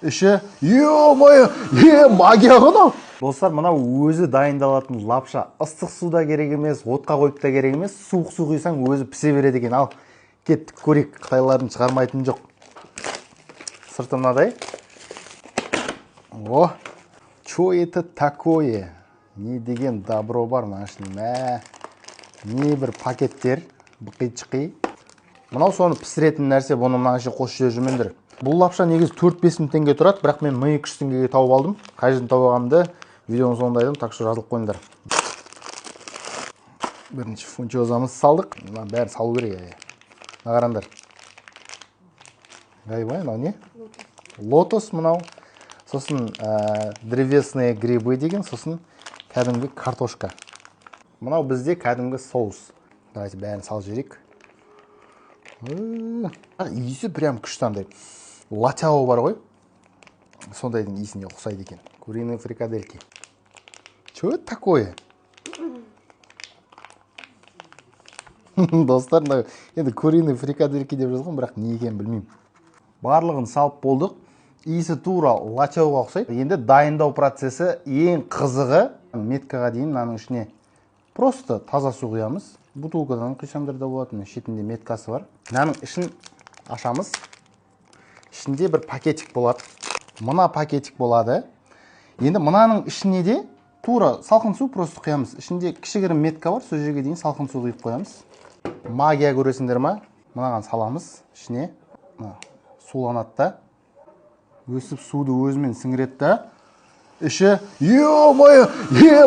іші магия ғой. Достар, мынау өзі дайындалатын лапша. Ыстық суда керек емес, отқа қойып та керек емес, суық су құйсаң өзі пісе береді екен. Ал кеттік көрейік, қытайлардың шығармайтын жоқ. Сырты мынадай. О, что это такое? Не деген добро бар мына ішінде. Не бір пакеттер, бұқи-чықи. Мынау соны пісіретін нәрсе, бұны мына ішіне қосып жүрмендер. Бұл лапша негізі 4-5 мың теңге тұрады, бірақ мен 1200 теңгеге тауып алдым. Қай жерден тауып алғанымды видеоның соңында айтамын, так что жазылып қойыңдар. Бірінші фунчозамызды салдық. Мына бәрін салу керек. Мына қараңдар. Гайбай, мынау не? Лотос мынау. Сосын древесные грибы деген, сосын кәдімгі картошка. Мынау бізде кәдімгі соус. Давайте бәрін салып жіберейік. Иісі прям күштандай. Латяо бар ғой. Сондайдың иісіне ұқсайды екен. Куриные фрикадельки. Что это такое? Достар, енді куриные фрикадельки деп жазған, бірақ не екенін білмеймін. Барлығын салып болдық. Иісі тура латяоға ұқсайды. Енді дайындау процесі ең қызығы. Меткаға дейін мынаның ішіне просто таза су құямыз. Бутылкадан құйсаңдар да болады. Шетінде меткасы бар. Мынаның ішін ашамыз. Ішінде бір пакетик болады. Мына пакетик болады. Енді мынаның ішіне де тура салқын су просто құямыз. Ішінде кішігірім метка бар. Сол жерге дейін салқын су құйып қоямыз. Магия көресіңдер ма? Мынаған саламыз. Ішіне суланады да. Өсіп суды өзімен сіңіреді да. Іші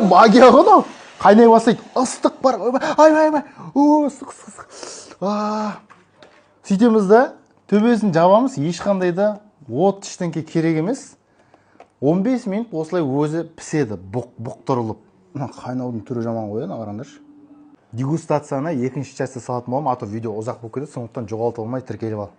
магия ғой. Қайнай бастайды. Ыстық бар. Ай. Ыстық. Сөйтеміз да, төбесін жабамыз. Ешқандай да от ештеңке керек емес. 15 минут осылай өзі піседі, бұқтырылып. Қайнаудың түрі жаман ғой, қараңдаршы. Дегустацияны екінші частьта салатын боламын, а то видео ұзақ болып кетеді, сондықтан жоғалтып алмай тіркеліп ал.